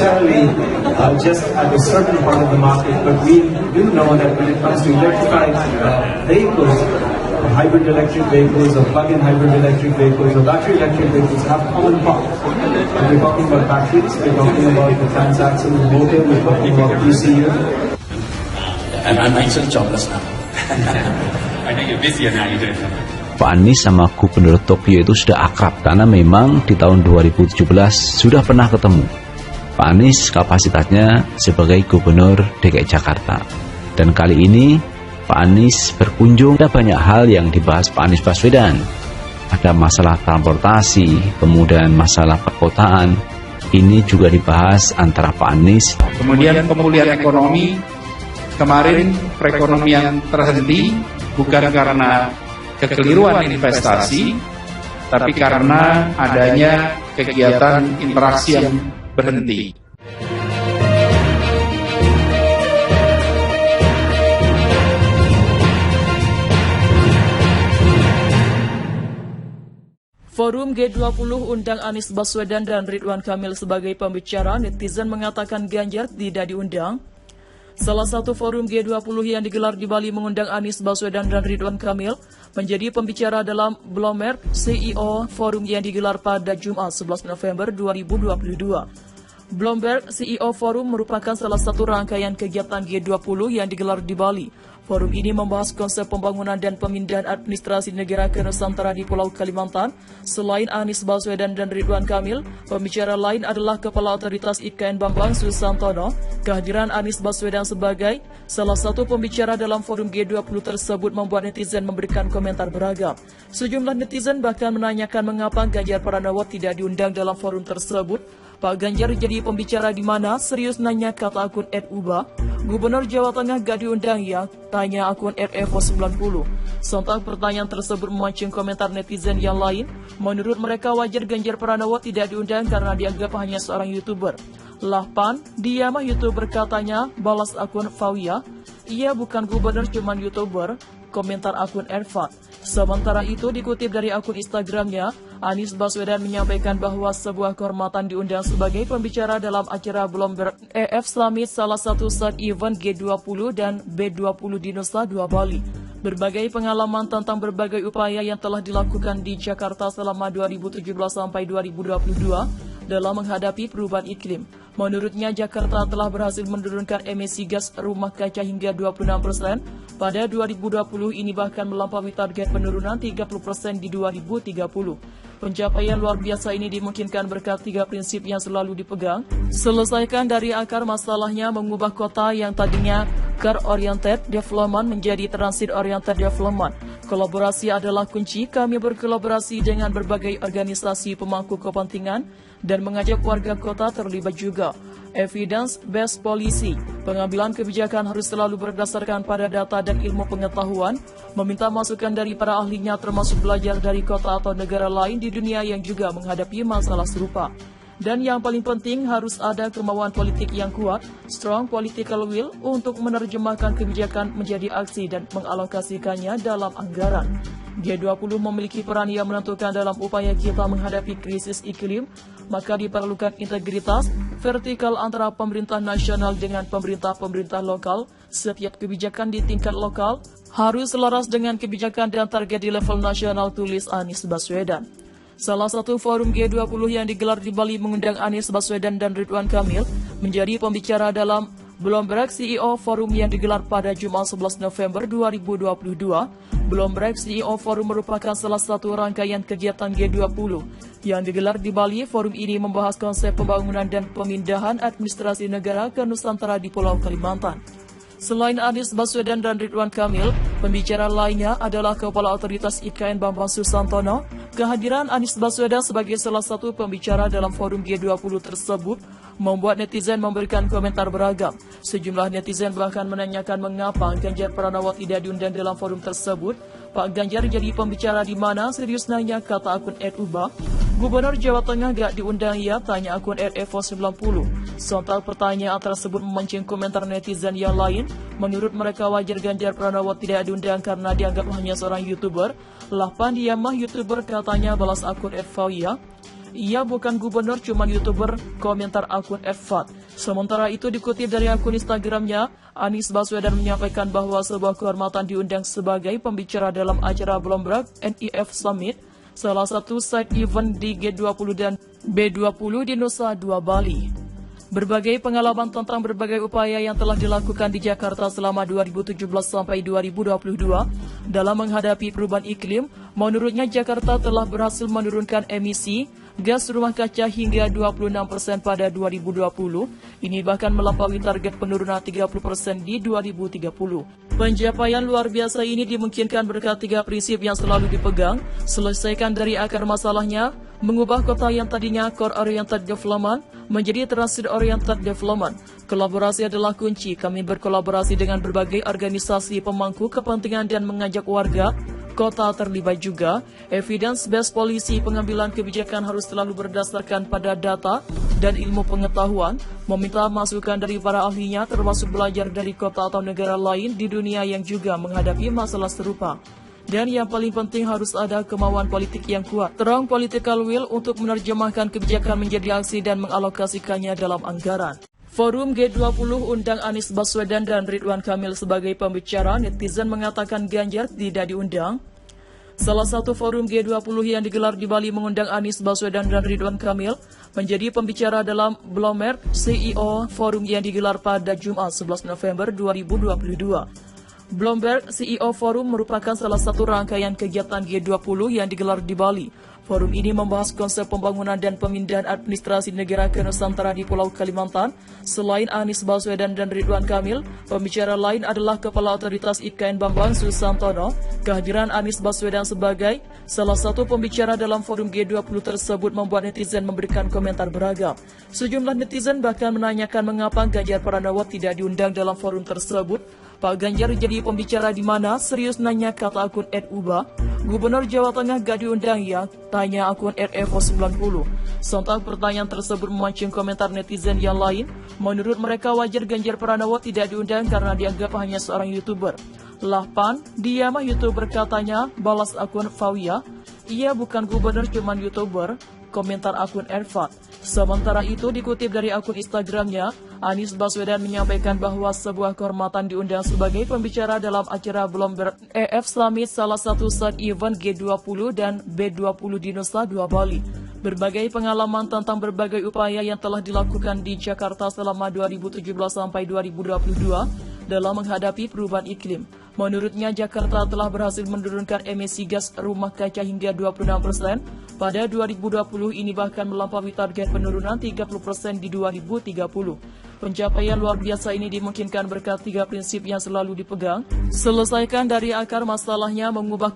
necessarily just at a certain part of the market, but we do know that when it comes to electrified vehicles, hybrid electric vehicles or plug-in hybrid electric vehicles or battery electric vehicles have common parts. When we're talking about batteries, we're talking about the transaxle motor, we're talking about ECU. I'm actually jobless now. I know you're busy now, you don't. Pak Anies sama Gubernur Tokyo itu sudah akrab karena memang di tahun 2017 sudah pernah ketemu. Pak Anies kapasitasnya sebagai Gubernur DKI Jakarta. Dan kali ini Pak Anies berkunjung, ada banyak hal yang dibahas Pak Anies Baswedan. Ada masalah transportasi, kemudian masalah perkotaan. Ini juga dibahas antara Pak Anies. Kemudian pemulihan ekonomi, kemarin perekonomian terhenti bukan karena kekeliruan investasi, tapi karena adanya kegiatan interaksi yang berhenti. Forum G20 undang Anies Baswedan dan Ridwan Kamil sebagai pembicara, netizen mengatakan Ganjar tidak diundang. Salah satu forum G20 yang digelar di Bali mengundang Anies Baswedan dan Ridwan Kamil menjadi pembicara dalam Bloomberg CEO Forum yang digelar pada Jumat 11 November 2022. Bloomberg CEO Forum merupakan salah satu rangkaian kegiatan G20 yang digelar di Bali. Forum ini membahas konsep pembangunan dan pemindahan administrasi negara ke Nusantara di Pulau Kalimantan. Selain Anies Baswedan dan Ridwan Kamil, pembicara lain adalah Kepala Otoritas IKN Bambang Susantono. Kehadiran Anies Baswedan sebagai salah satu pembicara dalam forum G20 tersebut membuat netizen memberikan komentar beragam. Sejumlah netizen bahkan menanyakan mengapa Ganjar Pranowo tidak diundang dalam forum tersebut. Pak Ganjar jadi pembicara di mana? Serius nanya, kata akun @uba. Gubernur Jawa Tengah gak diundang ya? Tanya akun @evo90. Sontak pertanyaan tersebut memancing komentar netizen yang lain. Menurut mereka wajar Ganjar Pranowo tidak diundang karena dianggap hanya seorang YouTuber. Lah Pan, dia mah YouTuber katanya, balas akun Fawia. Ia bukan gubernur, cuman YouTuber, komentar akun Ervan. Sementara itu dikutip dari akun Instagramnya, Anies Baswedan menyampaikan bahwa sebuah kehormatan diundang sebagai pembicara dalam acara Bloomberg EF Summit, salah satu side event G20 dan B20 di Nusa Dua Bali. Berbagai pengalaman tentang berbagai upaya yang telah dilakukan di Jakarta selama 2017 sampai 2022 dalam menghadapi perubahan iklim. Menurutnya, Jakarta telah berhasil menurunkan emisi gas rumah kaca hingga 26%. Pada 2020 ini bahkan melampaui target penurunan 30% di 2030. Pencapaian luar biasa ini dimungkinkan berkat 3 prinsip yang selalu dipegang. Selesaikan dari akar masalahnya, mengubah kota yang tadinya car-oriented development menjadi transit-oriented development. Kolaborasi adalah kunci. Kami berkolaborasi dengan berbagai organisasi pemangku kepentingan dan mengajak warga kota terlibat juga. Evidence-based policy. Pengambilan kebijakan harus selalu berdasarkan pada data dan ilmu pengetahuan, meminta masukan dari para ahlinya termasuk belajar dari kota atau negara lain di dunia yang juga menghadapi masalah serupa. Dan yang paling penting harus ada kemauan politik yang kuat, strong political will untuk menerjemahkan kebijakan menjadi aksi dan mengalokasikannya dalam anggaran. G20 memiliki peran yang menentukan dalam upaya kita menghadapi krisis iklim, maka diperlukan integritas vertikal antara pemerintah nasional dengan pemerintah-pemerintah lokal. Setiap kebijakan di tingkat lokal harus selaras dengan kebijakan dan target di level nasional, tulis Anies Baswedan. Salah satu forum G20 yang digelar di Bali mengundang Anies Baswedan dan Ridwan Kamil menjadi pembicara dalam Bloomberg CEO Forum yang digelar pada Jumat 11 November 2022. Bloomberg CEO Forum merupakan salah satu rangkaian kegiatan G20 yang digelar di Bali. Forum ini membahas konsep pembangunan dan pemindahan administrasi negara ke Nusantara di Pulau Kalimantan. Selain Anies Baswedan dan Ridwan Kamil, pembicara lainnya adalah Kepala Otoritas IKN Bambang Susantono. Kehadiran Anies Baswedan sebagai salah satu pembicara dalam forum G20 tersebut membuat netizen memberikan komentar beragam. Sejumlah netizen bahkan menanyakan mengapa Ganjar Pranowo tidak diundang dalam forum tersebut. Pak Ganjar jadi pembicara di mana? Serius nanya, kata akun @uba. Gubernur Jawa Tengah gak diundang ya? Tanya akun @evo90. Sontak pertanyaan tersebut memancing komentar netizen yang lain. Menurut mereka wajar Ganjar Pranowo tidak diundang karena dianggap hanya seorang YouTuber. Lah Pan, dia mah YouTuber katanya, balas akun @fawia. Ia bukan gubernur, cuman YouTuber, komentar akun @fat. Sementara itu dikutip dari akun Instagramnya, Anies Baswedan menyampaikan bahwa sebuah kehormatan diundang sebagai pembicara dalam acara Bloomberg NIF Summit, salah satu side event di G20 dan B20 di Nusa Dua Bali. Berbagai pengalaman tentang berbagai upaya yang telah dilakukan di Jakarta selama 2017 sampai 2022 dalam menghadapi perubahan iklim, menurutnya Jakarta telah berhasil menurunkan emisi gas rumah kaca hingga 26% pada 2020. Ini bahkan melampaui target penurunan 30% di 2030. Pencapaian luar biasa ini dimungkinkan berkat 3 prinsip yang selalu dipegang: selesaikan dari akar masalahnya, mengubah kota yang tadinya core-oriented development menjadi transit-oriented development. Kolaborasi adalah kunci. Kami berkolaborasi dengan berbagai organisasi pemangku kepentingan dan mengajak warga kota terlibat juga. Evidence-based policy, pengambilan kebijakan harus selalu berdasarkan pada data dan ilmu pengetahuan, meminta masukan dari para ahlinya, termasuk belajar dari kota atau negara lain di dunia yang juga menghadapi masalah serupa. Dan yang paling penting harus ada kemauan politik yang kuat, strong political will untuk menerjemahkan kebijakan menjadi aksi dan mengalokasikannya dalam anggaran. Forum G20 undang Anies Baswedan dan Ridwan Kamil sebagai pembicara, netizen mengatakan Ganjar tidak diundang. Salah satu forum G20 yang digelar di Bali mengundang Anies Baswedan dan Ridwan Kamil menjadi pembicara dalam Bloomberg CEO Forum yang digelar pada Jumat 11 November 2022. Bloomberg CEO Forum merupakan salah satu rangkaian kegiatan G20 yang digelar di Bali. Forum ini membahas konsep pembangunan dan pemindahan administrasi negara ke Nusantara di Pulau Kalimantan. Selain Anies Baswedan dan Ridwan Kamil, pembicara lain adalah Kepala Otoritas IKN Bambang Susantono. Kehadiran Anies Baswedan sebagai salah satu pembicara dalam forum G20 tersebut membuat netizen memberikan komentar beragam. Sejumlah netizen bahkan menanyakan mengapa Ganjar Pranowo tidak diundang dalam forum tersebut. Pak Ganjar jadi pembicara di mana? Serius nanya, kata akun @uba. Gubernur Jawa Tengah gak diundang ya? Tanya akun @evo90. Sontak pertanyaan tersebut memancing komentar netizen yang lain. Menurut mereka wajar Ganjar Pranowo tidak diundang karena dianggap hanya seorang YouTuber. Lah Pan, dia mah YouTuber katanya, balas akun Fawia. Ia bukan gubernur, cuman YouTuber, komentar akun Erfat. Sementara itu dikutip dari akun Instagramnya, Anies Baswedan menyampaikan bahwa sebuah kehormatan diundang sebagai pembicara dalam acara Bloomberg EF Summit, salah satu side event G20 dan B20 di Nusa Dua Bali. Berbagai pengalaman tentang berbagai upaya yang telah dilakukan di Jakarta selama 2017 sampai 2022 dalam menghadapi perubahan iklim. Menurutnya, Jakarta telah berhasil menurunkan emisi gas rumah kaca hingga 26% pada 2020, ini bahkan melampaui target penurunan 30% di 2030. Pencapaian luar biasa ini dimungkinkan berkat 3 prinsip yang selalu dipegang: selesaikan dari akar masalahnya, mengubah